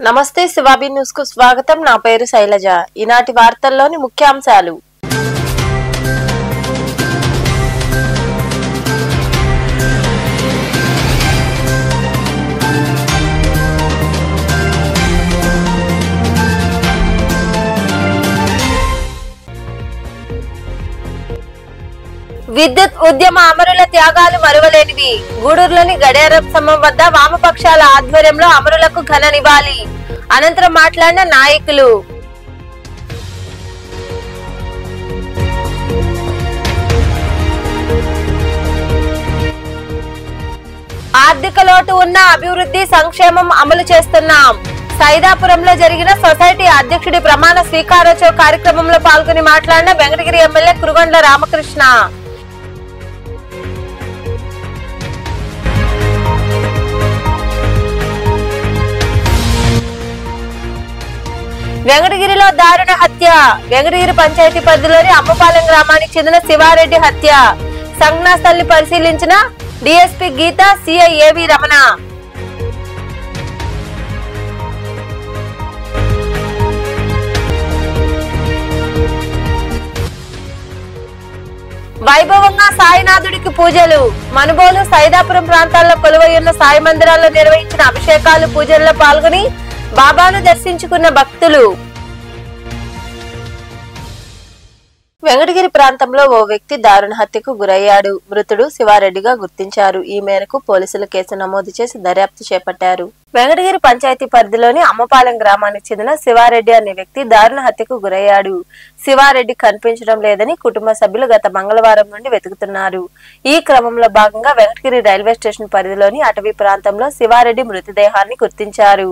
నమస్తే శివాబి న్యూస్ కు స్వాగతం. నా పేరు శైలజ. ఈనాటి వార్తల్లోని ముఖ్యాంశాలు. విద్యుత్ ఉద్యమ అమరుల త్యాగాలు మరువలేనివి. గూడూరులోని గడియారం స్తంభం వద్ద వామపక్షాల ఆధ్వర్యంలో అమరులకు ఘన నివాళి. అనంతరం మాట్లాడిన నాయకులు. ఆర్థిక లోటు ఉన్న అభివృద్ధి సంక్షేమం అమలు చేస్తున్నాం. సైదాపురంలో జరిగిన సొసైటీ అధ్యక్షుడి ప్రమాణ స్వీకారోత్సవ కార్యక్రమంలో పాల్గొని మాట్లాడిన వెంకటగిరి ఎమ్మెల్యే కురుగొండ్ల రామకృష్ణ. వెంకటగిరిలో దారుణ హత్య. వెంకటగిరి పంచాయతీ పరిధిలోని అమ్మపాలెం గ్రామానికి చెందిన శివారెడ్డి హత్య సంఘటనా స్థలిని పరిశీలించిన డిఎస్పీ గీత, సిఐ ఏవి రమణ. వైభవంగా సాయినాథుడికి పూజలు. మనుబోలు, సైదాపురం ప్రాంతాల్లో కొలువైయున్న సాయి మందిరాల్లో నిర్వహించిన అభిషేకాలు, పూజల్లో పాల్గొని బాబాను దర్శించుకున్న భక్తులు. వెంకటగిరి ప్రాంతంలో ఓ వ్యక్తి దారుణ హత్యకు గురయ్యాడు. మృతుడు శివారెడ్డిగా గుర్తించారు. ఈ మేరకు పోలీసులు కేసు నమోదు చేసి దర్యాప్తు చేపట్టారు. వెంకటగిరి పంచాయతీ పరిధిలోని అమ్మపాలెం గ్రామానికి చెందిన శివారెడ్డి అనే వ్యక్తి దారుణ హత్యకు గురయ్యాడు. శివారెడ్డి కనిపించడం లేదని కుటుంబ సభ్యులు గత మంగళవారం నుండి వెతుకుతున్నారు. ఈ క్రమంలో భాగంగా వెంకటగిరి రైల్వే స్టేషన్ పరిధిలోని అటవీ ప్రాంతంలో శివారెడ్డి మృతదేహాన్ని గుర్తించారు.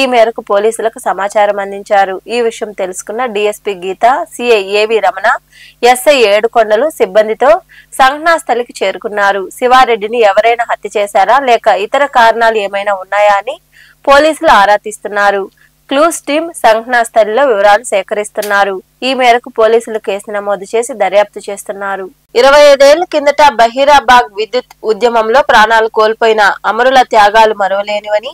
ఈ మేరకు పోలీసులకు సమాచారం అందించారు. ఈ విషయం తెలుసుకున్న డిఎస్పీ గీత, సిఐ ఏవి రమణ, ఎస్ఐ ఏడుకొండలు సిబ్బందితో సంఘటనా స్థలికి చేరుకున్నారు. శివారెడ్డిని ఎవరైనా హత్య చేశారా లేక ఇతర కారణాలు ఏమైనా ఉన్నాయా అని పోలీసులు ఆరా తీస్తున్నారు. క్లూస్ టీమ్ సంఘటనా స్థలిలో వివరాలు సేకరిస్తున్నారు. ఈ మేరకు పోలీసులు కేసు నమోదు చేసి దర్యాప్తు చేస్తున్నారు. 25 ఏళ్ల కిందట బహీరాబాగ్ విద్యుత్ ఉద్యమంలో ప్రాణాలు కోల్పోయిన అమరుల త్యాగాలు మరువలేనివని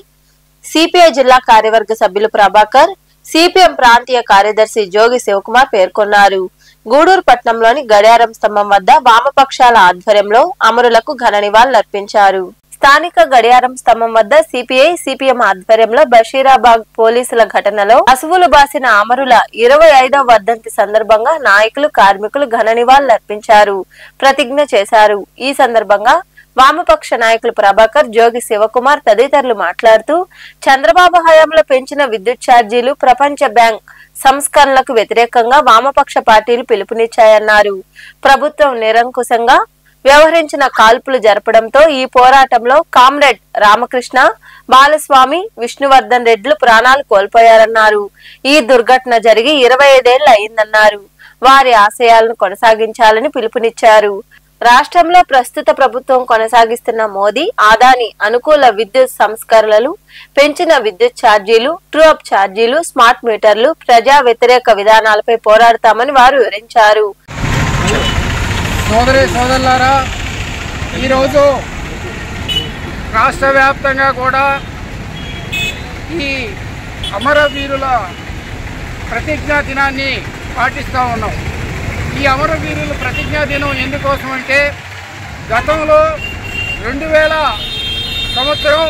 సిపిఐ జిల్లా కార్యవర్గ సభ్యులు ప్రభాకర్, సిపిఎం ప్రాంతీయ కార్యదర్శి జోగి శివకుమార్ పేర్కొన్నారు. గూడూరు పట్టణంలోని గడియారం స్తంభం వద్ద వామపక్షాల ఆధ్వర్యంలో అమరులకు ఘన నివాళులర్పించారు. స్థానిక గడియారం స్తంభం వద్ద సిపిఐ, సిపిఎం ఆధ్వర్యంలో బషీరాబాగ్ పోలీసుల ఘటనలో అసువులు బాసిన అమరుల 25వ వర్ధంతి సందర్భంగా నాయకులు, కార్మికులు ఘన నివాళులర్పించారు, ప్రతిజ్ఞ చేశారు. ఈ సందర్భంగా వామపక్ష నాయకులు ప్రభాకర్, జోగి శివకుమార్ తదితరులు మాట్లాడుతూ చంద్రబాబు హయాంలో పెంచిన విద్యుత్ ఛార్జీలు, ప్రపంచ బ్యాంక్ సంస్కరణలకు వ్యతిరేకంగా వామపక్ష పార్టీలు పిలుపునిచ్చాయన్నారు. ప్రభుత్వం నిరంకుశంగా వ్యవహరించిన కాల్పులు జరపడంతో ఈ పోరాటంలో కామ్రేడ్ రామకృష్ణ, బాలస్వామి, విష్ణువర్ధన్ రెడ్డిలు ప్రాణాలు కోల్పోయారన్నారు. ఈ దుర్ఘటన జరిగి 25 ఏళ్లు అయిందన్నారు. వారి ఆశయాలను కొనసాగించాలని పిలుపునిచ్చారు. రాష్ట్రంలో ప్రస్తుత ప్రభుత్వం కొనసాగిస్తున్న మోదీ, అదానీ అనుకూల విద్యుత్ సంస్కరణలు, పెంచిన విద్యుత్ ఛార్జీలు, ట్రూ అప్ ఛార్జీలు, స్మార్ట్ మీటర్లు, ప్రజా వ్యతిరేక విధానాలపై పోరాడతామని వారు వివరించారు. సోదరి సోదరులారా, ఈరోజు రాష్ట్ర వ్యాప్తంగా కూడా ఈ అమరవీరుల ప్రతిజ్ఞా దినాన్ని పాటిస్తూ ఉన్నాం. ఈ అమరవీరుల ప్రతిజ్ఞా దినం ఎందుకోసం అంటే గతంలో 2000 సంవత్సరం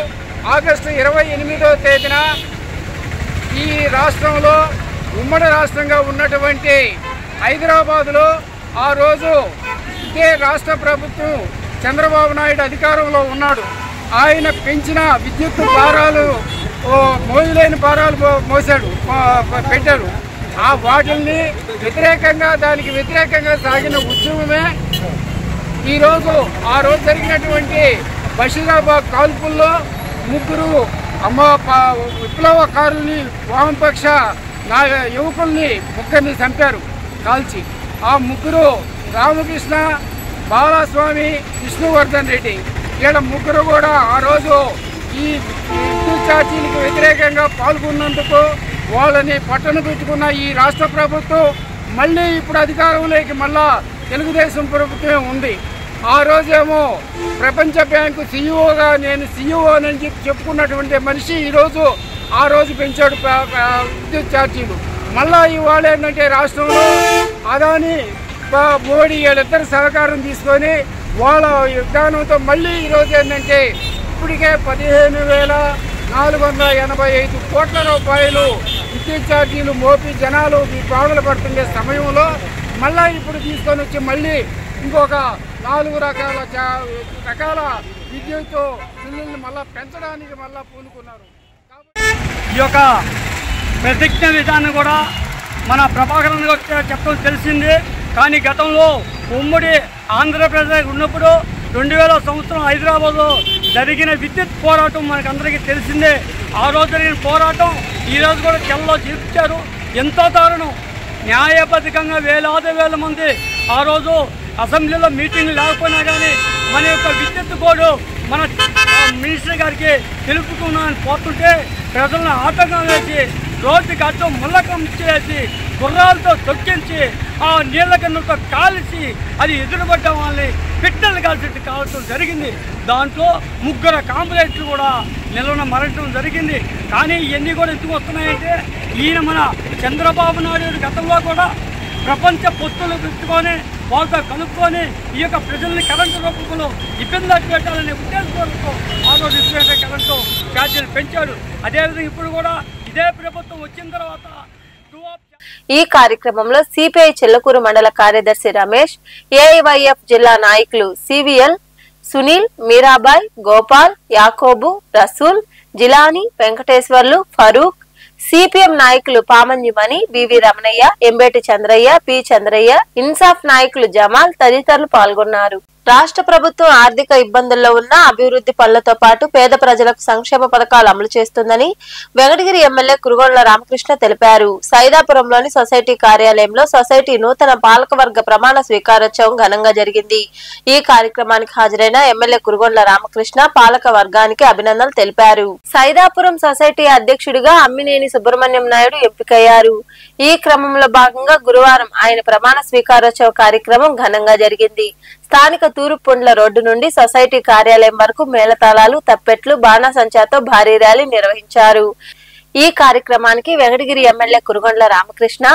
ఆగస్టు 28వ తేదీన ఈ రాష్ట్రంలో ఉమ్మడి రాష్ట్రంగా ఉన్నటువంటి హైదరాబాదులో ఆ రోజు ఇదే రాష్ట్ర ప్రభుత్వం చంద్రబాబు నాయుడు అధికారంలో ఉన్నాడు. ఆయన పెంచిన విద్యుత్ భారాలు, మోయలేని భారాలు పెట్టారు. ఆ వాటిల్ని దానికి వ్యతిరేకంగా సాగిన ఉద్యమమే ఈరోజు ఆ రోజు జరిగినటువంటి బషీరాబాద్ కాల్పుల్లో 3 విప్లవకారుల్ని, వామపక్ష యువకుల్ని 3 చంపారు కాల్చి. ఆ 3 రామకృష్ణ, బాలస్వామి, విష్ణువర్ధన్ రెడ్డి. వీళ్ళ 3 కూడా ఆ రోజు ఈ విద్యుత్ ఛార్జీలకు వ్యతిరేకంగా పాల్గొన్నందుకు వాళ్ళని పట్టణ పెట్టుకున్న ఈ రాష్ట్ర ప్రభుత్వం మళ్ళీ ఇప్పుడు అధికారంలోకి మళ్ళా తెలుగుదేశం ప్రభుత్వమే ఉంది. ఆ రోజేమో ప్రపంచ బ్యాంకు సీఈఓగా నేను సీఈఓ అని చెప్పుకున్నటువంటి మనిషి ఈరోజు ఆ రోజు పెంచాడు విద్యుత్ ఛార్జీలు. మళ్ళా ఇవాళ ఏంటంటే రాష్ట్రంలో అదాని మోడీ వీళ్ళిద్దరు సహకారం తీసుకొని వాళ్ళ విధానంతో మళ్ళీ ఈరోజు ఏంటంటే ఇప్పటికే 15,485 కోట్ల రూపాయలు విద్యుత్ ఛార్జీలు మోపి జనాలు ఈ బాధలు పడుతుండే సమయంలో మళ్ళీ ఇప్పుడు తీసుకొని వచ్చి మళ్ళీ ఇంకొక 4 రకాల విద్యుత్ బిల్లుల్ని మళ్ళీ పెంచడానికి మళ్ళీ పూనుకున్నారు. ఈ యొక్క ప్రతిజ్ఞ విధానం కూడా మన ప్రభాకరన్ చెప్పడం తెలిసింది. కానీ గతంలో ఉమ్మడి ఆంధ్రప్రదేశ్ ఉన్నప్పుడు 2000 సంవత్సరం హైదరాబాద్లో జరిగిన విద్యుత్ పోరాటం మనకందరికీ తెలిసిందే. ఆ రోజు జరిగిన పోరాటం ఈరోజు కూడా చెల్లో చూపించారు. ఎంతో దారుణం. న్యాయబద్ధంగా వేల మంది ఆ రోజు అసెంబ్లీలో మీటింగ్ లేకపోయినా కానీ మన యొక్క విద్యుత్ కోడ్ మన మినిస్టర్ గారికి తెలుపుకున్నామని పోతుంటే ప్రజలను ఆటంకం వేసి రోడ్డుకి అడ్డం ముల్లకం చేసి గుర్రాలతో తొక్కించి ఆ నీళ్ళ కన్నులతో కాల్చి అది ఎదురుపడ్డ వాళ్ళని పిట్టలు కాల్చి కాల్చడం జరిగింది. దాంట్లో 3 కాంప్లైంట్లు కూడా నిలవన మరణం జరిగింది. కానీ ఇవన్నీ కూడా ఎందుకు వస్తున్నాయంటే ఈయన మన చంద్రబాబు నాయుడు గతంలో కూడా ప్రపంచ పొత్తులు పెట్టుకొని వాళ్ళతో కలుపుకొని ఈ యొక్క ప్రజల్ని కరెంటు రూపంలో ఇబ్బంది పెట్టాలనే ఉద్దేశంతో ఆ రోజు కరెంటు ఛార్జీలు పెంచాడు. అదేవిధంగా ఇప్పుడు కూడా ఇదే ప్రభుత్వం వచ్చిన తర్వాత ఈ కార్యక్రమంలో సిపిఐ చెల్లకూరు మండల కార్యదర్శి రమేష్, ఏఐవైఎఫ్ జిల్లా నాయకులు సివిఎల్, సునీల్, మీరాబాయ్, గోపాల్, యాకోబు, రసూల్, జిలాని, వెంకటేశ్వర్లు, ఫరూక్, సిపిఎం నాయకులు పామంజిమణి, బివి రమణయ్య, ఎంబేటి చంద్రయ్య, పి చంద్రయ్య, ఇన్సాఫ్ నాయకులు జమాల్ తదితరులు పాల్గొన్నారు. రాష్ట్ర ప్రభుత్వం ఆర్థిక ఇబ్బందుల్లో ఉన్న అభివృద్ధి పనులతో పాటు పేద ప్రజలకు సంక్షేమ పథకాలు అమలు చేస్తుందని వెంకటగిరి ఎమ్మెల్యే కురుగొండ్ల రామకృష్ణ తెలిపారు. సైదాపురంలోని సొసైటీ కార్యాలయంలో సొసైటీ నూతన పాలకవర్గ ప్రమాణ స్వీకారోత్సవం ఘనంగా జరిగింది. ఈ కార్యక్రమానికి హాజరైన ఎమ్మెల్యే కురుగొండ్ల రామకృష్ణ పాలక వర్గానికి అభినందనలు తెలిపారు. సైదాపురం సొసైటీ అధ్యక్షుడిగా అమ్మినేని సుబ్రహ్మణ్యం నాయుడు ఎంపికయ్యారు. ఈ క్రమంలో భాగంగా గురువారం ఆయన ప్రమాణ స్వీకారోత్సవ కార్యక్రమం ఘనంగా జరిగింది. స్థానిక తూరుపుండ్ల రోడ్డు నుండి సొసైటీ కార్యాలయం వరకు మేళతాళాలు, తప్పెట్లు, బాణాసంచాతో భారీ ర్యాలీ నిర్వహించారు. ఈ కార్యక్రమానికి వెంకటగిరి ఎమ్మెల్యే కురుగొండ్ల రామకృష్ణ,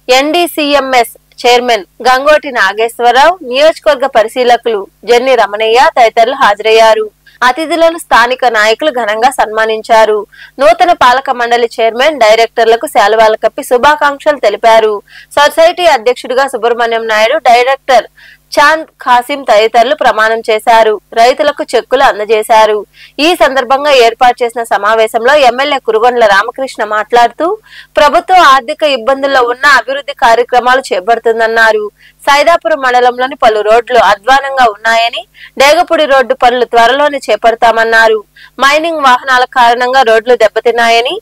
ఎన్డీసీఎంఎస్ చైర్మన్ గంగోటి నాగేశ్వరరావు, నియోజకవర్గ పరిశీలకులు జెన్ని రమణయ్య తదితరులు హాజరయ్యారు. అతిథులను స్థానిక నాయకులు ఘనంగా సన్మానించారు. నూతన పాలక మండలి చైర్మన్, డైరెక్టర్లకు శాలువాలు కప్పి శుభాకాంక్షలు తెలిపారు. సొసైటీ అధ్యక్షుడిగా సుబ్రహ్మణ్యం నాయుడు, డైరెక్టర్ చాంద్ ఖాసిం తదితరులు ప్రమాణం చేశారు. రైతులకు చెక్కులు అందజేశారు. ఈ సందర్భంగా ఏర్పాటు చేసిన సమావేశంలో ఎమ్మెల్యే కురుగొండ్ల రామకృష్ణ మాట్లాడుతూ ప్రభుత్వం ఆర్థిక ఇబ్బందుల్లో ఉన్న అభివృద్ధి కార్యక్రమాలు చేపడుతుందన్నారు. సైదాపురం మండలంలోని పలు రోడ్లు అధ్వానంగా ఉన్నాయని, డేగపూడి రోడ్డు పనులు త్వరలోనే చేపడతామన్నారు. మైనింగ్ వాహనాల కారణంగా రోడ్లు దెబ్బతిన్నాయని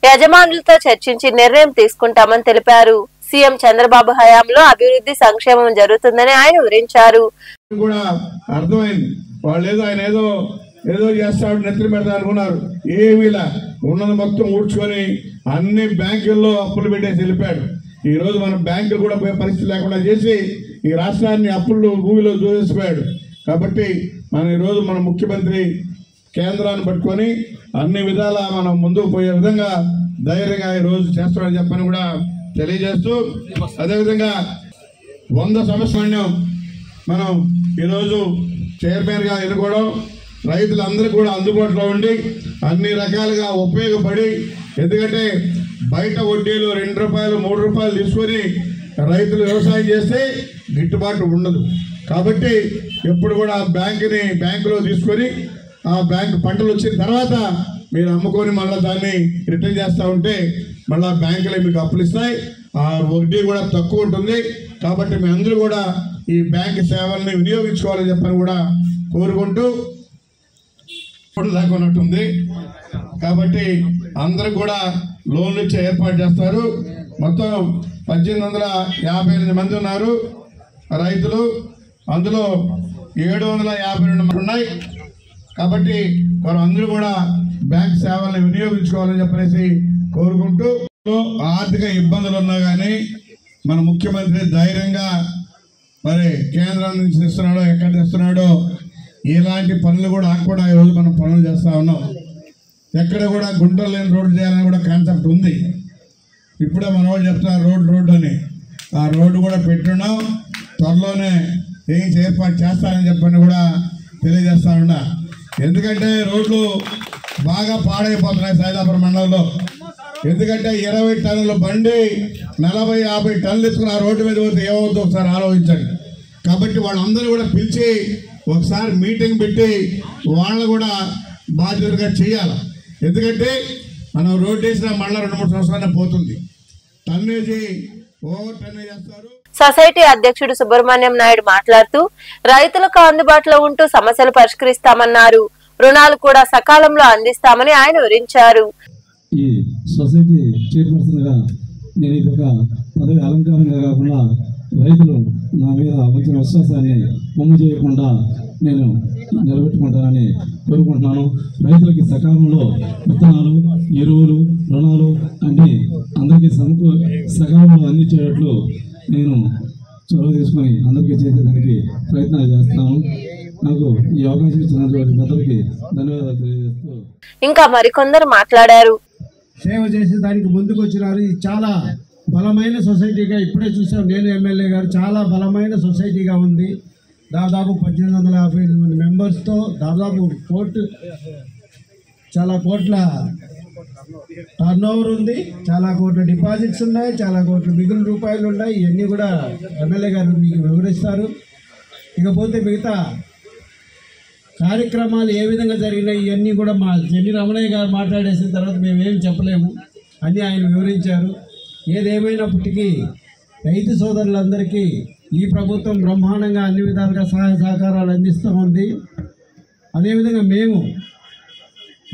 యజమానులతో చర్చించి నిర్ణయం తీసుకుంటామని తెలిపారు. సీఎం చంద్రబాబు హయాంలో అభివృద్ధి సంక్షేమం జరుగుతుందని ఆయన వివరించారు. ఏదో చేస్తాడు, నెత్తి పెడతా అనుకున్నారు. ఏమీలా ఉన్నది మొత్తం ఊడ్చుకొని అన్ని బ్యాంకుల్లో అప్పులు పెట్టేసి వెళ్ళిపోయాడు. ఈ రోజు మన బ్యాంకులు కూడా పోయే పరిస్థితి లేకుండా చేసి ఈ రాష్ట్రాన్ని అప్పులు భూమిలో దూరేసిపోయాడు. కాబట్టి మనం ఈరోజు మన ముఖ్యమంత్రి కేంద్రాన్ని పట్టుకొని అన్ని విధాల మనం ముందుకు పోయే విధంగా ధైర్యంగా ఈరోజు చేస్తామని చెప్పని కూడా తెలియజేస్తూ, అదేవిధంగా 100 సంవత్సరాలు మనం ఈరోజు చైర్మన్గా ఎన్నుకోవడం, రైతులందరూ కూడా అందుబాటులో ఉండి అన్ని రకాలుగా ఉపయోగపడి, ఎందుకంటే బయట వడ్డీలు 2 రూపాయలు 3 రూపాయలు తీసుకొని రైతులు వ్యవసాయం చేస్తే గిట్టుబాటు ఉండదు. కాబట్టి ఎప్పుడు కూడా బ్యాంకులో తీసుకొని ఆ బ్యాంకు పంటలు వచ్చిన తర్వాత మీరు అమ్ముకొని మళ్ళీ దాన్ని రిటర్న్ చేస్తూ ఉంటే మళ్ళీ బ్యాంకులే మీకు అప్పులు ఇస్తాయి. ఆ వడ్డీ కూడా తక్కువ ఉంటుంది. కాబట్టి మీ అందరూ కూడా ఈ బ్యాంకు సేవల్ని వినియోగించుకోవాలని చెప్పని కూడా కోరుకుంటూ దాకా ఉన్నట్టుంది. కాబట్టి అందరూ కూడా లోన్లు ఇచ్చే ఏర్పాటు చేస్తారు. మొత్తం 1858 మంది ఉన్నారు రైతులు, అందులో 752 మంది ఉన్నాయి. కాబట్టి వారు అందరూ కూడా బ్యాంక్ సేవల్ని వినియోగించుకోవాలని చెప్పనేసి కోరుకుంటూ, ఆర్థిక ఇబ్బందులు ఉన్నా కానీ మన ముఖ్యమంత్రి ధైర్యంగా మరి కేంద్రం నుంచి తెస్తున్నాడో ఎక్కడ తెస్తున్నాడో ఇలాంటి పనులు కూడా ఆకుండా ఈరోజు మనం పనులు చేస్తూ ఉన్నాం. ఎక్కడ కూడా గుంటలు లేని రోడ్డు చేయాలని కూడా కాన్సెప్ట్ ఉంది. ఇప్పుడే మన వాళ్ళు చెప్తున్నారు రోడ్డు అని. ఆ రోడ్డు కూడా పెట్టున్నాం, త్వరలోనే ఏం ఏర్పాటు చేస్తారని చెప్పని కూడా తెలియజేస్తా ఉన్నా. ఎందుకంటే రోడ్లు బాగా పాడైపోతున్నాయి సైదాపురం మండలంలో. ఎందుకంటే 20 టన్నుల బండి 40-50 టన్నులు ఎత్తుకుని ఆ రోడ్డు మీద పోతే ఏమవుతుందో ఒకసారి ఆలోచించండి. కాబట్టి వాళ్ళందరూ కూడా పిలిచి ఒకసారి మీటింగ్ పెట్టి వాళ్ళని కూడా బాధ్యతగా చేయాలి. ఎందుకంటే మనం రోడ్డు వేసినా మళ్ళీ 2-3 సంవత్సరాలనే పోతుంది. టన్నేజీ ఓవర్ టన్నేజ్ చేస్తారు. సొసైటీ అధ్యక్షుడు సుబ్రహ్మణ్యం నాయుడు మాట్లాడుతూ రైతులకు అందుబాటులో ఉంటూ సమస్యలు పరిష్కరిస్తామన్నారు. రుణాలు కూడా సకాలంలో అందిస్తామని ఆయన వివరించారు. ఈ సొసైటీ చైర్పర్సన్ గా నేను ఇది ఒక పదవి అలంకారంగా కాకుండా రైతులు నా మీద వచ్చిన విశ్వాసాన్ని పొమ్ము చేయకుండా నేను నిలబెట్టుకుంటానని కోరుకుంటున్నాను. రైతులకి సకాలంలో విత్తనాలు, ఎరువులు, రుణాలు అన్ని అందరికీ సకాలంలో అందించేటట్లు నేను చొరవ తీసుకొని అందరికీ చేసేదానికి ప్రయత్నాలు చేస్తాను. నాకు ఈ అవకాశం ఇచ్చినందుకు పెద్దలకి ధన్యవాదాలు తెలియజేస్తూ ఇంకా మరికొందరు మాట్లాడారు. సేవ చేసేదానికి ముందుకు వచ్చినారు. ఇది చాలా బలమైన సొసైటీగా ఇప్పుడే చూసాం. నేను ఎమ్మెల్యే గారు చాలా బలమైన సొసైటీగా ఉంది. దాదాపు 1850 మంది మెంబర్స్తో దాదాపు చాలా కోట్ల టర్న్ ఓవర్ ఉంది, చాలా కోట్ల డిపాజిట్స్ ఉన్నాయి, చాలా కోట్ల మిగులు రూపాయలు ఉన్నాయి. ఇవన్నీ కూడా ఎమ్మెల్యే గారు మీకు వివరిస్తారు. ఇకపోతే మిగతా కార్యక్రమాలు ఏ విధంగా జరిగినాయి ఇవన్నీ కూడా మా జెన్ని రమణయ్య గారు మాట్లాడేసిన తర్వాత మేమేం చెప్పలేము, అన్నీ ఆయన వివరించారు. ఏదేమైనప్పటికీ రైతు సోదరులందరికీ ఈ ప్రభుత్వం బ్రహ్మాండంగా అన్ని విధాలుగా సహాయ సహకారాలు అందిస్తూ ఉంది. అదేవిధంగా మేము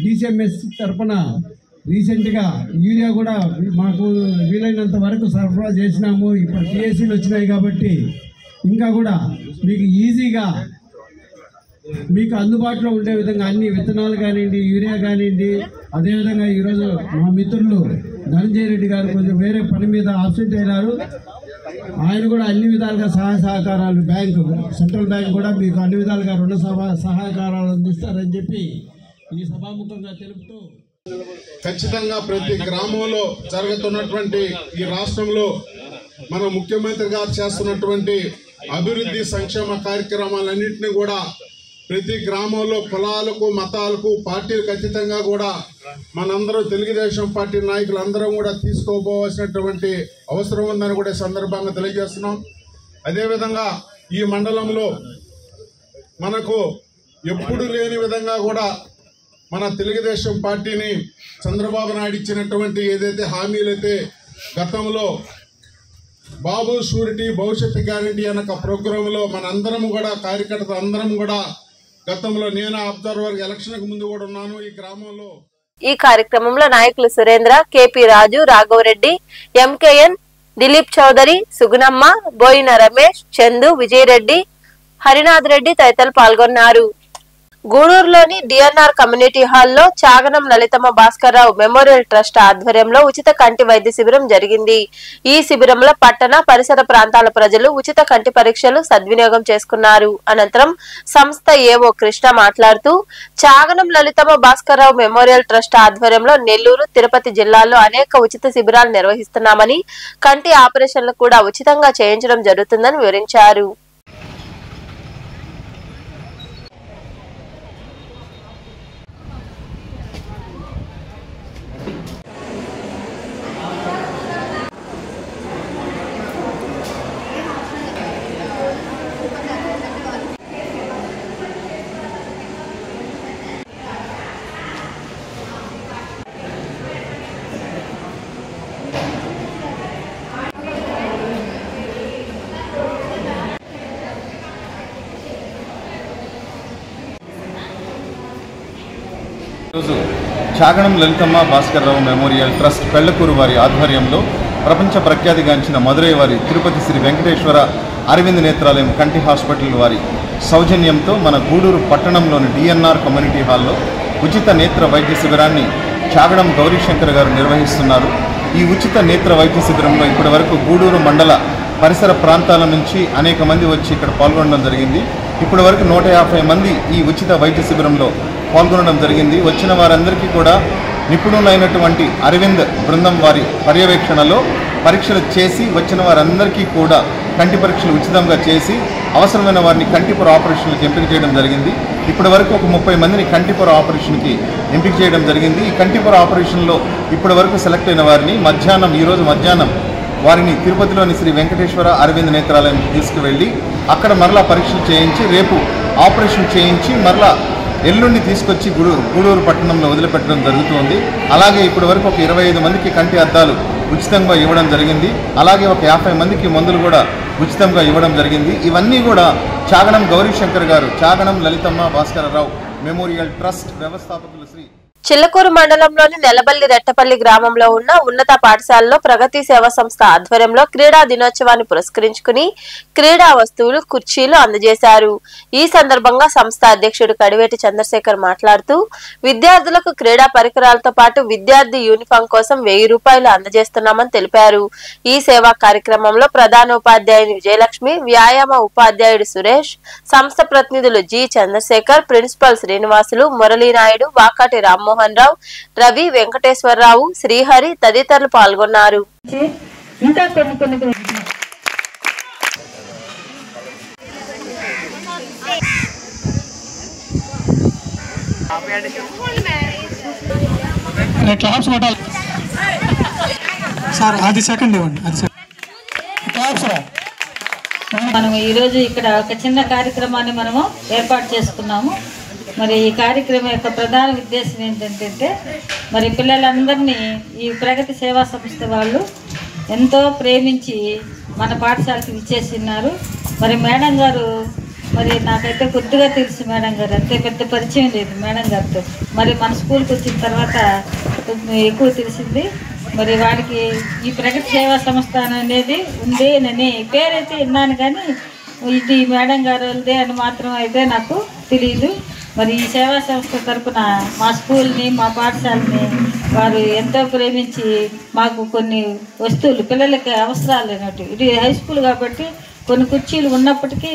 డిసిఎంఎస్ తరఫున రీసెంట్గా యూరియా కూడా మాకు వీలైనంత వరకు సరఫరా చేసినాము. ఇప్పుడు టీఎస్సీలు వచ్చినాయి కాబట్టి ఇంకా కూడా మీకు ఈజీగా మీకు అందుబాటులో ఉండే విధంగా అన్ని విత్తనాలు కానివ్వండి, యూరియా కానివ్వండి. అదేవిధంగా ఈరోజు మా మిత్రులు ధనంజయ రెడ్డి గారు కొంచెం వేరే పని మీద ఆబ్సెంట్ అయినారు. ఆయన కూడా అన్ని విధాలుగా సహాయ సహకారాలు సెంట్రల్ బ్యాంక్ కూడా మీకు అన్ని విధాలుగా రుణ సహకారాలు అందిస్తారని చెప్పి ఈ సభాముఖంగా తెలుపుతూ ఖచ్చితంగా ప్రతి గ్రామంలో జరుగుతున్నటువంటి ఈ రాష్ట్రంలో మన ముఖ్యమంత్రి గారు చేస్తున్నటువంటి అభివృద్ధి సంక్షేమ కార్యక్రమాలన్నింటినీ కూడా ప్రతి గ్రామంలో కులాలకు, మతాలకు, పార్టీలకు ఖచ్చితంగా కూడా మనందరూ తెలుగుదేశం పార్టీ నాయకులు అందరం కూడా తీసుకోపోవాల్సినటువంటి అవసరం ఉందని కూడా సందర్భంగా తెలియజేస్తున్నాం. అదేవిధంగా ఈ మండలంలో మనకు ఎప్పుడు లేని విధంగా కూడా మన తెలుగుదేశం పార్టీని చంద్రబాబు నాయుడు ఇచ్చినటువంటి ఏదైతే హామీలైతే గతంలో బాబు షూరిటీ భవిష్యత్తు గ్యారంటీ అనే ప్రోగ్రాంలో మనందరం కూడా కార్యకర్త అందరం కూడా గతంలో నేను అబ్జర్వర్ ఎలక్షన్ కు ముందు కూడా ఉన్నాను ఈ గ్రామంలో. ఈ కార్యక్రమంలో నాయకులు సురేంద్ర, కేపీ రాజు, రాఘవరెడ్డి, ఎంకేఎన్, దిలీప్ చౌదరి, సుగుణమ్మ, బోయిన రమేష్, చందు, విజయరెడ్డి, హరినాథ్ రెడ్డి తదితరులు పాల్గొన్నారు. గూడూరులోని డిఎన్ఆర్ కమ్యూనిటీ హాల్లో చాగనం లలితమ్మ భాస్కర్రావు మెమోరియల్ ట్రస్ట్ ఆధ్వర్యంలో ఉచిత కంటి వైద్య శిబిరం జరిగింది. ఈ శిబిరంలో పట్టణ పరిసర ప్రాంతాల ప్రజలు ఉచిత కంటి పరీక్షలు సద్వినియోగం చేసుకున్నారు. అనంతరం సంస్థ ఏవో కృష్ణ మాట్లాడుతూ చాగనం లలితమ్మ భాస్కర్రావు మెమోరియల్ ట్రస్ట్ ఆధ్వర్యంలో నెల్లూరు, తిరుపతి జిల్లాల్లో అనేక ఉచిత శిబిరాలు నిర్వహిస్తున్నామని, కంటి ఆపరేషన్లు కూడా ఉచితంగా చేయించడం జరుగుతుందని వివరించారు. ఈరోజు చాగనం లలితమ్మ భాస్కర్రావు మెమోరియల్ ట్రస్ట్ పెళ్లకూరు వారి ఆధ్వర్యంలో ప్రపంచ ప్రఖ్యాతిగాంచిన మదురై వారి తిరుపతి శ్రీ వెంకటేశ్వర అరవింద్ నేత్రాలయం కంటి హాస్పిటల్ వారి సౌజన్యంతో మన గూడూరు పట్టణంలోని డిఎన్ఆర్ కమ్యూనిటీ హాల్లో ఉచిత నేత్ర వైద్య శిబిరాన్ని చాగడం గౌరీశంకర్ గారు నిర్వహిస్తున్నారు. ఈ ఉచిత నేత్ర వైద్య శిబిరంలో ఇప్పటి వరకు గూడూరు మండల పరిసర ప్రాంతాల నుంచి అనేక మంది వచ్చి ఇక్కడ పాల్గొనడం జరిగింది. ఇప్పటి వరకు 150 మంది ఈ ఉచిత వైద్య శిబిరంలో పాల్గొనడం జరిగింది. వచ్చిన వారందరికీ కూడా నిపుణులైనటువంటి అరవింద్ బృందం వారి పర్యవేక్షణలో పరీక్షలు చేసి వచ్చిన వారందరికీ కూడా కంటి పరీక్షలు ఉచితంగా చేసి అవసరమైన వారిని కంటిపొర ఆపరేషన్లకు ఎంపిక చేయడం జరిగింది. ఇప్పటి వరకు ఒక 30 మందిని కంటిపొర ఆపరేషన్కి ఎంపిక చేయడం జరిగింది. ఈ కంటిపొర ఆపరేషన్లో ఇప్పటి వరకు సెలెక్ట్ అయిన వారిని ఈరోజు మధ్యాహ్నం వారిని తిరుపతిలోని శ్రీ వెంకటేశ్వర అరవింద్ నేత్రాలయంకి తీసుకువెళ్ళి అక్కడ మరలా పరీక్షలు చేయించి రేపు ఆపరేషన్ చేయించి మరలా ఎల్లుండి తీసుకొచ్చి గూడూరు పట్టణంలో వదిలిపెట్టడం జరుగుతుంది. అలాగే ఇప్పటి వరకు ఒక 25 మందికి కంటి అద్దాలు ఉచితంగా ఇవ్వడం జరిగింది. అలాగే ఒక 50 మందికి మందులు కూడా ఉచితంగా ఇవ్వడం జరిగింది. ఇవన్నీ కూడా చాగణం గౌరీశంకర్ గారు, చాగణం లలితమ్మ భాస్కరరావు మెమోరియల్ ట్రస్ట్ వ్యవస్థాపకులు శ్రీ చిల్లకూరు మండలంలోని నెలబల్లి రెట్టపల్లి గ్రామంలో ఉన్న ఉన్నత పాఠశాలలో ప్రగతి సేవా సంస్థ ఆధ్వర్యంలో క్రీడా దినోత్సవాన్ని పురస్కరించుకుని క్రీడా వస్తువులు, కుర్చీలు అందజేశారు. ఈ సందర్భంగా సంస్థ అధ్యక్షుడు కడివేటి చంద్రశేఖర్ మాట్లాడుతూ విద్యార్థులకు క్రీడా పరికరాలతో పాటు విద్యార్థి యూనిఫామ్ కోసం 1000 రూపాయలు అందజేస్తున్నామని తెలిపారు. ఈ సేవా కార్యక్రమంలో ప్రధానోపాధ్యాయుని విజయలక్ష్మి, వ్యాయామ ఉపాధ్యాయుడు సురేష్, సంస్థ ప్రతినిధులు జి చంద్రశేఖర్, ప్రిన్సిపల్ శ్రీనివాసులు, మురళీనాయుడు, వాకాటి రామ్మోహన్ రావు, రవి, వెంకటేశ్వరరావు, శ్రీహరి తదితరులు పాల్గొన్నారు. మనం ఈరోజు ఇక్కడ ఒక చిన్న కార్యక్రమాన్ని మనము ఏర్పాటు చేసుకున్నాము. మరి ఈ కార్యక్రమం యొక్క ప్రధాన ఉద్దేశం ఏంటంటే మరి పిల్లలందరినీ ఈ ప్రగతి సేవా సంస్థ వాళ్ళు ఎంతో ప్రేమించి మన పాఠశాలకు ఇచ్చేసిన్నారు. మరి మేడం గారు మరి నాకైతే కొద్దిగా తెలుసు, మేడం గారు అంతే పెద్ద పరిచయం లేదు మేడం గారితో. మరి మన స్కూల్కి వచ్చిన తర్వాత ఎక్కువ తెలిసింది. మరి వాడికి ఈ ప్రగతి సేవా సంస్థ అనేది ఉంది అని పేరైతే విన్నాను, కానీ ఇది మేడం గారిదే అని మాత్రం అయితే నాకు తెలియదు. మరి ఈ సేవా సంస్థ తరఫున మా స్కూల్ని, మా పాఠశాలని వారు ఎంతో ప్రేమించి మాకు కొన్ని వస్తువులు పిల్లలకి అవసరాలు లేనట్టు, ఇది హై స్కూల్ కాబట్టి కొన్ని కుర్చీలు ఉన్నప్పటికీ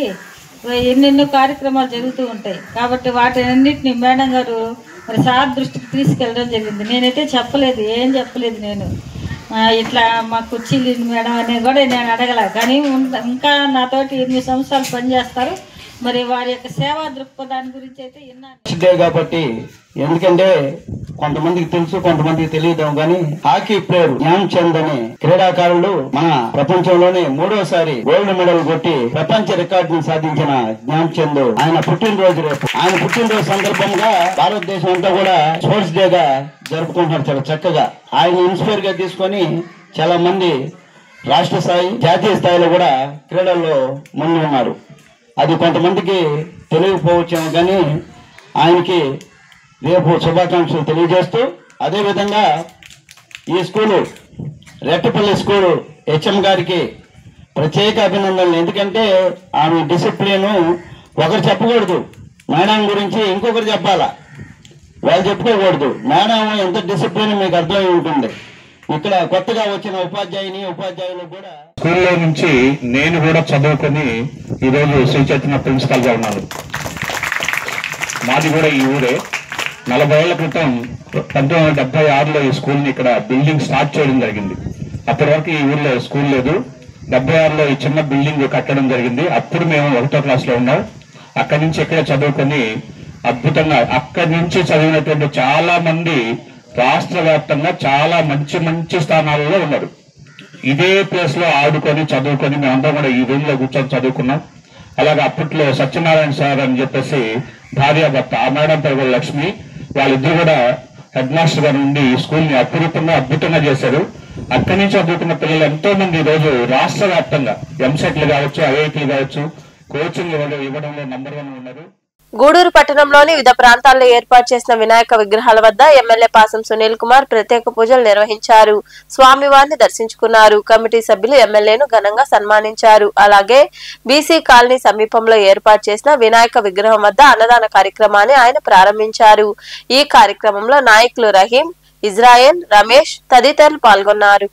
ఎన్నెన్నో కార్యక్రమాలు జరుగుతూ ఉంటాయి. కాబట్టి వాటినన్నింటినీ మేడం గారు మరి సార్ దృష్టికి తీసుకెళ్ళడం జరిగింది. నేనైతే ఏం చెప్పలేదు నేను ఇట్లా మా కుర్చీలు మేడం అనేది కూడా నేను అడగల. కానీ ఇంకా నాతోటి 8 సంవత్సరాలు పనిచేస్తారు. మరి వారి యొక్క సేవా దృక్పథాన్ని గురించి అయితే విన్నాను కాబట్టి, ఎందుకంటే కొంతమందికి తెలుసు, కొంతమందికి తెలియదు. కానీ హాకీ ప్లేయర్ ధ్యాన్ చంద్ అనే క్రీడాకారుడు మన ప్రపంచంలోనే 3వసారి గోల్డ్ మెడల్ కొట్టి ప్రపంచ రికార్డును సాధించిన ధ్యాన్ చంద్ ఆయన పుట్టినరోజు రేపు. ఆయన పుట్టినరోజు సందర్భంగా భారతదేశం అంతా కూడా స్పోర్ట్స్ డేగా జరుపుకుంటున్నారు చాలా చక్కగా. ఆయన ఇన్స్పైర్ గా తీసుకొని చాలా మంది రాష్ట్ర స్థాయి, జాతీయ స్థాయిలో కూడా క్రీడల్లో ముందు ఉన్నారు. అది కొంతమందికి తెలియకపోవచ్చాము, కానీ ఆయనకి రేపు శుభాకాంక్షలు తెలియజేస్తూ, అదేవిధంగా ఈ స్కూలు రెట్టపల్లి స్కూలు హెచ్ఎం గారికి ప్రత్యేక అభినందనలు. ఎందుకంటే ఆమె డిసిప్లిను ఒకరు చెప్పకూడదు, మేడం గురించి ఇంకొకరు చెప్పాలా, వాళ్ళు చెప్పుకోకూడదు. మేడం ఎంత డిసిప్లిన్ మీకు అర్థమై ఉంటుంది. ఇక్కడ కొత్తగా వచ్చిన ఉపాధ్యాయులు కూడా స్కూల్లో నుంచి నేను కూడా చదువుకొని ఈరోజు శ్రీ చైతన్య ప్రిన్సిపల్ గా ఉన్నాను. మాది కూడా ఈ ఊరే. 40 ఏళ్ల క్రితం 1976లో ఈ స్కూల్ని ఇక్కడ బిల్డింగ్ స్టార్ట్ చేయడం జరిగింది. అప్పటి వరకు ఈ ఊర్లో స్కూల్ లేదు. 76లో ఈ చిన్న బిల్డింగ్ కట్టడం జరిగింది. అప్పుడు మేము 1వ క్లాస్లో ఉన్నాం. అక్కడి నుంచి ఇక్కడ చదువుకొని అద్భుతంగా అక్కడి నుంచి చదివినటువంటి చాలా మంది రాష్ట్ర వ్యాప్తంగా చాలా మంచి మంచి స్థానాలలో ఉన్నారు. ఇదే ప్లేస్ లో ఆడుకొని చదువుకొని మేమందరం కూడా ఈ రూమ్ లో కూర్చొని చదువుకున్నాం. అలాగే అప్పట్లో సత్యనారాయణ సార్ అని చెప్పేసి భార్యాభర్త, ఆ మేడం పేరు లక్ష్మి, వాళ్ళిద్దరు కూడా హెడ్ మాస్టర్ గారు నుండి ఈ స్కూల్ ని అపురూపంగా అద్భుతంగా చేశారు. అక్కడి నుంచి చదువుకున్న పిల్లలు ఎంతో మంది ఈ రోజు రాష్ట్ర వ్యాప్తంగా ఎంసెట్లు కావచ్చు, ఐఐటీలు కావచ్చు, కోచింగ్ ఇవ్వడంలో నంబర్ 1 ఉన్నారు. గూడూరు పట్టణంలోని వివిధ ప్రాంతాల్లో ఏర్పాటు చేసిన వినాయక విగ్రహాల వద్ద ఎమ్మెల్యే పాసం సునీల్ కుమార్ ప్రత్యేక పూజలు నిర్వహించారు. స్వామివారిని దర్శించుకున్నారు. కమిటీ సభ్యులు ఎమ్మెల్యేను ఘనంగా సన్మానించారు. అలాగే బీసీ కాలనీ సమీపంలో ఏర్పాటు చేసిన వినాయక విగ్రహం వద్ద అన్నదాన కార్యక్రమాన్ని ఆయన ప్రారంభించారు. ఈ కార్యక్రమంలో నాయకులు రహీం, ఇజ్రాయెల్, రమేష్ తదితరులు పాల్గొన్నారు.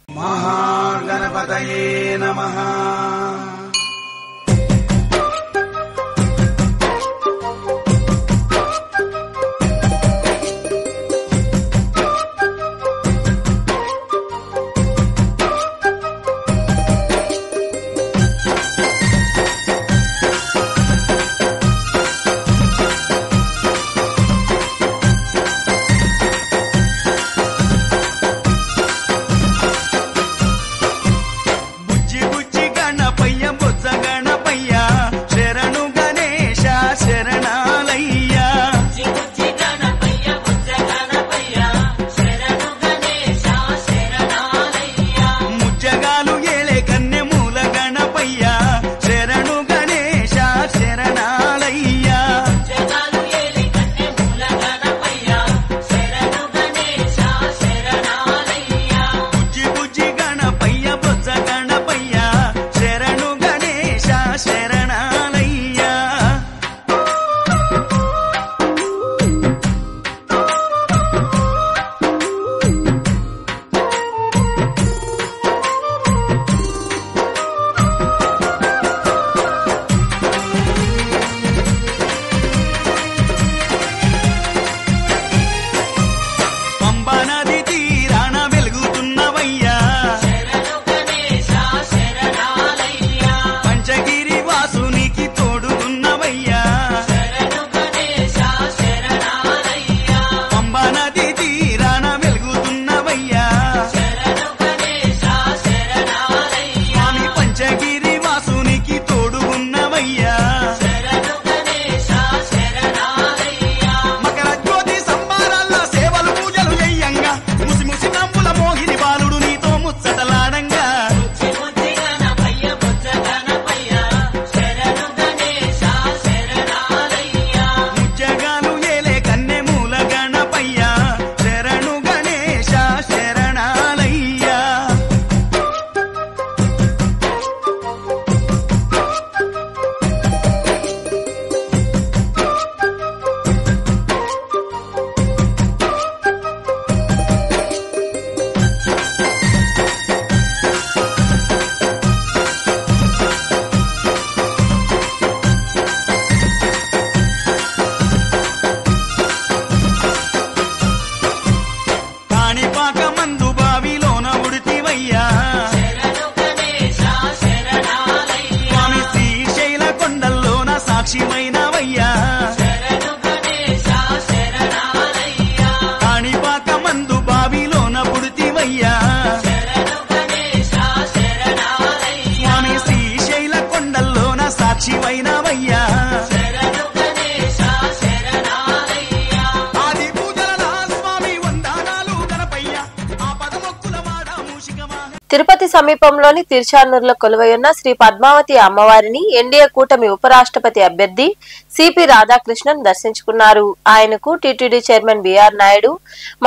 తిరుపతి సమీపంలోని తిరుచానూరులో కొలువైయున్న శ్రీ పద్మావతి అమ్మవారిని ఎన్డీఏ కూటమి ఉపరాష్ట్రపతి అభ్యర్థి సిపి రాధాకృష్ణన్ దర్శించుకున్నారు. ఆయనకు టీటీడీ చైర్మన్ బిఆర్ నాయుడు,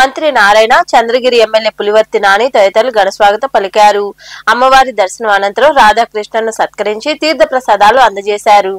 మంత్రి నారాయణ, చంద్రగిరి ఎమ్మెల్యే పులివర్తి నాని తదితరులు ఘనస్వాగతం పలికారు. అమ్మవారి దర్శనం అనంతరం రాధాకృష్ణన్ను సత్కరించి తీర్థ ప్రసాదాలు అందజేశారు.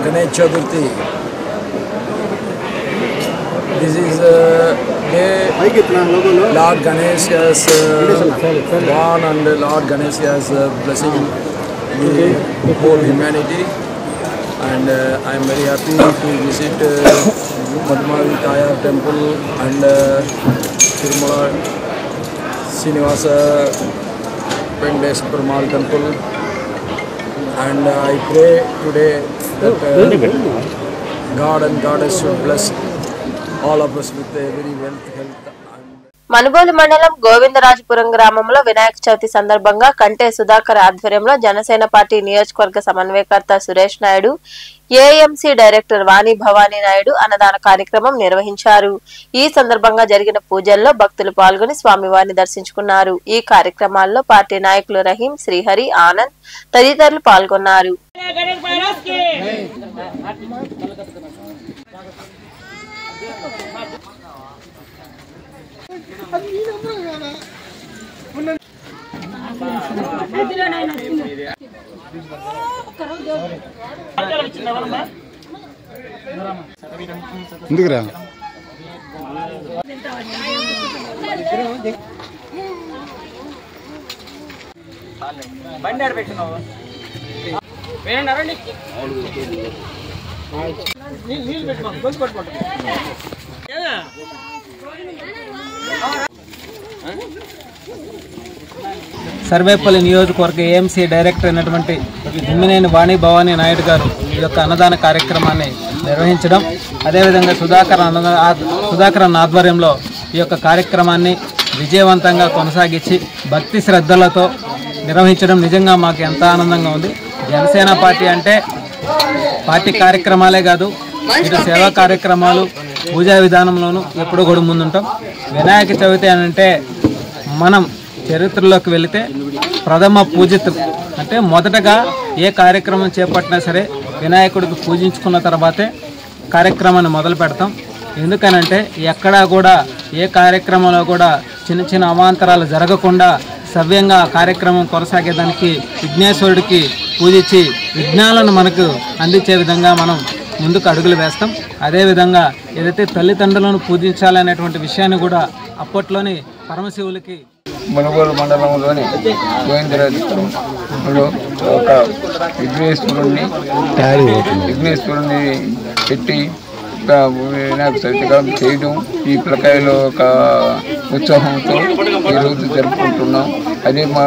Ganesh Chaturthi. This is day Lord Ganesh has born and Lord Ganesh has blessing the whole humanity. And I am very happy to visit Padmavati Taya temple and Tirumala Srinivasa Venkateswara Perumal temple. And I pray today that God and Goddess should bless all of us with a very wealth, health. Manubolu మండలం గోవిందరాజపురం గ్రామంలో వినాయక చవితి సందర్భంగా కంటే సుధాకర్ ఆధ్వర్యంలో Janasena party నియోజకవర్గ సమన్వయకర్త Suresh Naidu, AMC director వాణి భవానీ నాయుడు అన్నదాన కార్యక్రమం నిర్వహించారు. ఈ సందర్భంగా జరిగిన పూజల్లో భక్తులు పాల్గొని స్వామివారిని దర్శించుకున్నారు. ఈ కార్యక్రమాల్లో పార్టీ నాయకులు రహీం, శ్రీహరి, ఆనంద్ తదితరులు పాల్గొన్నారు. ఎందుకురా బండి ఆడబెట్టినావు నీళ్ళు పెట్టుకో గొంతు పట్టుకుంటా సర్వేపల్లి నియోజకవర్గ ఏఎంసీ డైరెక్టర్ అయినటువంటి దిమ్మినేని వాణి భవానీ నాయుడు గారు ఈ యొక్క అన్నదాన కార్యక్రమాన్ని నిర్వహించడం, అదేవిధంగా సుధాకరన్ ఆధ్వర్యంలో ఈ యొక్క కార్యక్రమాన్ని విజయవంతంగా కొనసాగించి భక్తి శ్రద్ధలతో నిర్వహించడం నిజంగా మాకు ఎంత ఆనందంగా ఉంది. జనసేన పార్టీ అంటే పార్టీ కార్యక్రమాలే కాదు, ఇటు సేవా కార్యక్రమాలు, పూజా విధానంలోనూ ఎప్పుడూ కూడా ముందుంటాం. వినాయక చవితి అంటే మనం చరిత్రలోకి వెళితే ప్రథమ పూజితం అంటే మొదటగా ఏ కార్యక్రమం చేపట్టినా సరే వినాయకుడికి పూజించుకున్న తర్వాతే కార్యక్రమాన్ని మొదలు పెడతాం. ఎందుకనంటే ఎక్కడా కూడా ఏ కార్యక్రమంలో కూడా చిన్న చిన్న అవాంతరాలు జరగకుండా సవ్యంగా కార్యక్రమం కొనసాగేదానికి విఘ్నేశ్వరుడికి పూజించి విఘ్నాలను మనకు అందించే విధంగా మనం ముందుకు అడుగులు వేస్తాం. అదేవిధంగా ఏదైతే తల్లిదండ్రులను పూజించాలనేటువంటి విషయాన్ని కూడా అప్పట్లోని పరమశివులకి మునుగోలు మండలంలోని గోవిందరాజపురంలో ఒక విఘ్నేశ్వరుణ్ణి పెట్టి వినాయక చవితిగా చేయడం ఈ ప్రకారంలో ఒక ఉత్సాహంతో ఈరోజు జరుపుకుంటున్నాం. అదే మా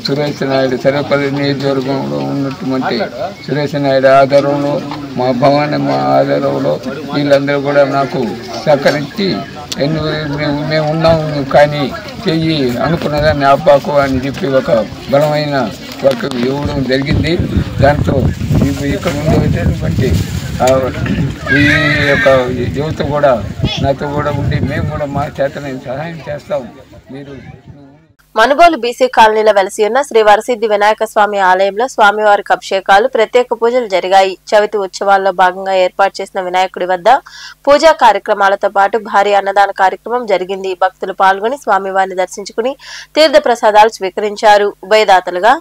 సురేష్ నాయుడు సర్వేపల్లి నియోజకవర్గంలో ఉన్నటువంటి సురేష్ నాయుడు ఆధారంలో, మా భవానీ మా ఆధారంలో వీళ్ళందరూ కూడా నాకు సహకరించి మేము ఉన్నాము కానీ చెయ్యి అనుకున్నదాన్ని ఆపాకు అని చెప్పి ఒక బలమైన వర్క్ ఇవ్వడం జరిగింది. దాంతో ఇక్కడ ఉండేటువంటి ఈ యొక్క యువత కూడా నాతో కూడా ఉండి మేము కూడా మా చేతనైన సహాయం చేస్తాం. మీరు మనుబోలు బీసీ కాలనీలో వెలసి ఉన్న శ్రీ వరసిద్ధి వినాయక స్వామి ఆలయంలో స్వామివారికి అభిషేకాలు, ప్రత్యేక పూజలు జరిగాయి. చవితి ఉత్సవాల్లో భాగంగా ఏర్పాటు చేసిన వినాయకుడి వద్ద పూజా కార్యక్రమాలతో పాటు భారీ అన్నదాన కార్యక్రమం జరిగింది. భక్తులు పాల్గొని స్వామివారిని దర్శించుకుని తీర్థ ప్రసాదాలు స్వీకరించారు. ఉభయదాతలుగా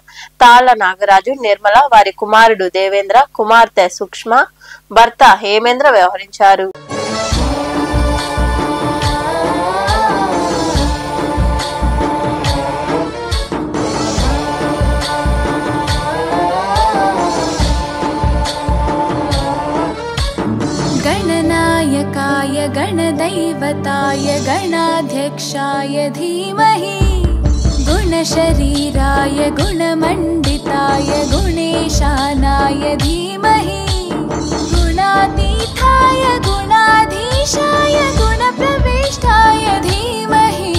తాళ్ల నాగరాజు, నిర్మల, వారి కుమారుడు దేవేంద్ర, కుమార్తె సూక్ష్మ, భర్త హేమేంద్ర వ్యవహరించారు. गणनायकाय गणदैवताय गणाध्यक्षाय धीमहि गुणशरीराय गुणमण्डिताय गुणेश गजेशानाय धीमहि गुणातीताय गुणाधीशाय गुणप्रविष्टाय धीमहि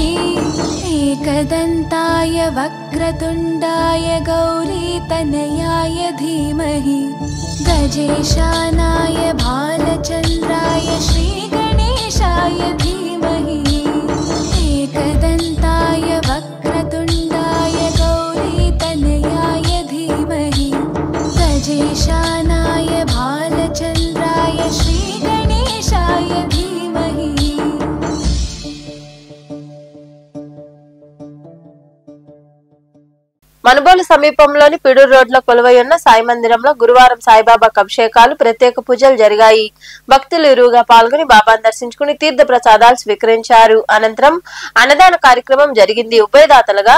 एकदन्ताय वक्रतुण्डाय गौरीतनयाय धीमहि गजेशानाय भालचन्द्राय श्रीगणेशाय धीमहि एकदन्ताय वक्रतुण्डाय गौरीतनयाय धीमहि गजेशानाय भालचन्द्राय श्रीगणेशाय धीमहि। మనుబోలు సమీపంలోని పిడూరు రోడ్లో కొలువై ఉన్న సాయి మందిరంలో గురువారం సాయిబాబాకు అభిషేకాలు ప్రత్యేక పూజలు జరిగాయి. భక్తులు ఇరువుగా పాల్గొని బాబాను దర్శించుకుని తీర్థ ప్రసాదాలు స్వీకరించారు. అనంతరం అన్నదాన కార్యక్రమం జరిగింది. ఉభయదాతలుగా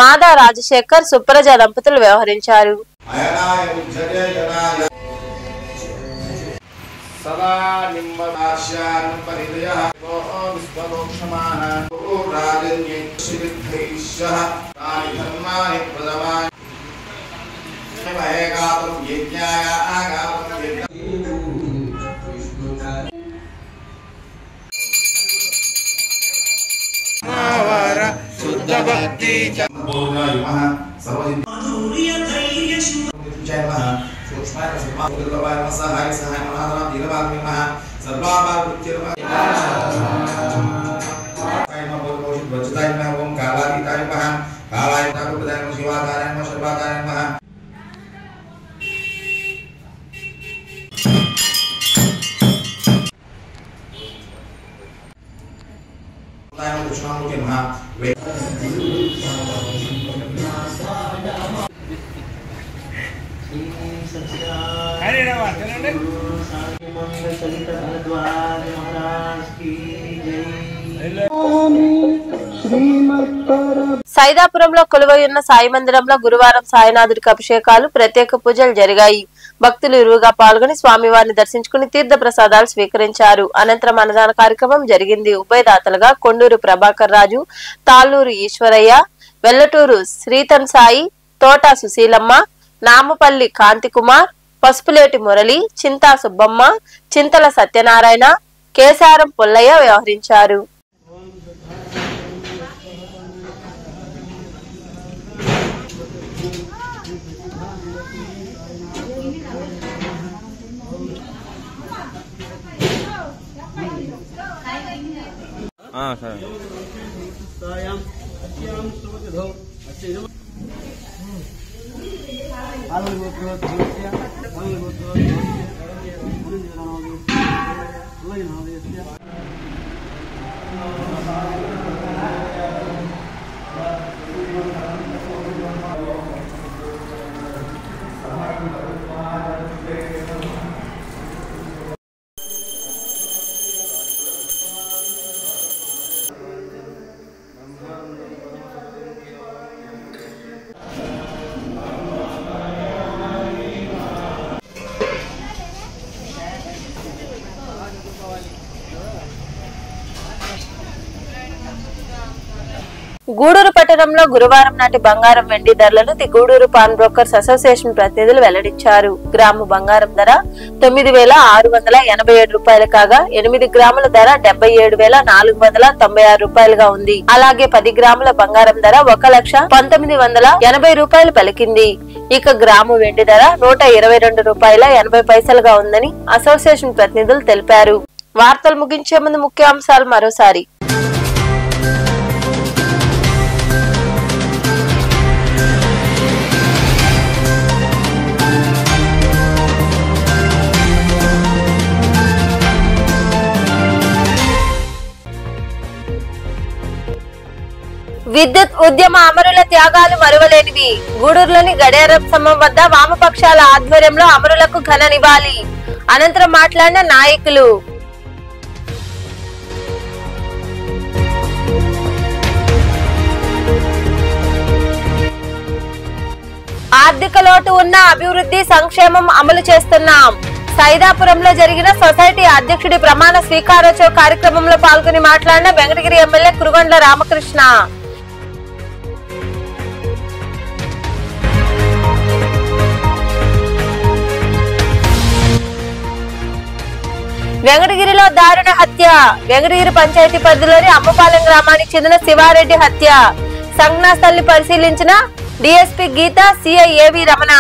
మాదా రాజశేఖర్ సుప్రజ దంపతులు వ్యవహరించారు. సైదాపురంలో కొలువై ఉన్న సాయి మందిరంలో గురువారం సాయినాథుడికి అభిషేకాలు ప్రత్యేక పూజలు జరిగాయి. భక్తులు ఇరువుగా పాల్గొని స్వామివారిని దర్శించుకుని తీర్థ ప్రసాదాలు స్వీకరించారు. అనంతరం అన్నదాన కార్యక్రమం జరిగింది. ఉభయదాతలుగా కొండూరు ప్రభాకర్ రాజు, తాళ్లూరు ఈశ్వరయ్య, వెల్లటూరు శ్రీతన్ సాయి, తోట సుశీలమ్మ, నామపల్లి కాంతికుమార్, పసుపులేటి మురళి, చింతా సుబ్బమ్మ, చింతల సత్యనారాయణ, కేసారం పుల్లయ్య వ్యవహరించారు. గూడూరు పట్టణంలో గురువారం నాటి బంగారం వెండి ధరలను the Gudur pawn brokers association ప్రతినిధులు వెల్లడించారు. గ్రాము బంగారం ధర 9,687 రూపాయలు కాగా 8 గ్రాముల ధర 77,496 రూపాయలుగా ఉంది. అలాగే 10 గ్రాముల బంగారం ధర 1,19,80 రూపాయలు పలికింది. ఇక గ్రాము వెండి ధర 122 రూపాయల 80 పైసలుగా ఉందని అసోసియేషన్ ప్రతినిధులు తెలిపారు. వార్తలు ముగించే ముందు ముఖ్యాంశాలు మరోసారి. విద్యుత్ ఉద్యమ అమరుల త్యాగాలు మరువలేనివి. గూడూరులోని గడియారం స్తంభం వద్ద వామపక్షాల ఆధ్వర్యంలో అమరులకు ఘన నివాళి. అనంతరం మాట్లాడిన నాయకులు. ఆర్థిక లోటు ఉన్న అభివృద్ధి సంక్షేమం అమలు చేస్తున్నాం. సైదాపురంలో జరిగిన సొసైటీ అధ్యక్షుడి ప్రమాణ స్వీకారోత్సవ కార్యక్రమంలో పాల్గొని మాట్లాడిన వెంకటగిరి ఎమ్మెల్యే కురుగొండ్ల రామకృష్ణ. వెంకటగిరిలో దారుణ హత్య. వెంకటగిరి పంచాయతీ పరిధిలోని అమ్మపాలెం గ్రామానికి చెందిన శివారెడ్డి హత్య సంఘటనాస్థలిని పరిశీలించిన డిఎస్పీ గీత, సిఐ ఏవి రమణ.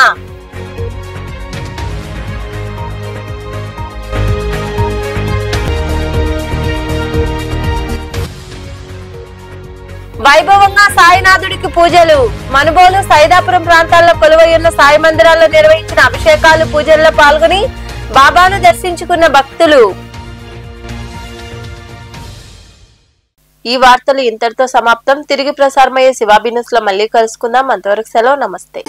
వైభవంగా సాయినాథుడికి పూజలు. మనుబోలు, సైదాపురం ప్రాంతాల్లో కొలువై ఉన్న సాయి మందిరాల్లో నిర్వహించిన అభిషేకాలు, పూజల్లో పాల్గొని బాబాను దర్శించుకున్న భక్తులు. ఈ వార్తలు ఇంతటితో సమాప్తం. తిరిగి ప్రసారమయ్యే శివాబీ న్యూస్ లో మళ్ళీ కలుసుకుందాం. అంతవరకు సెలవు. నమస్తే.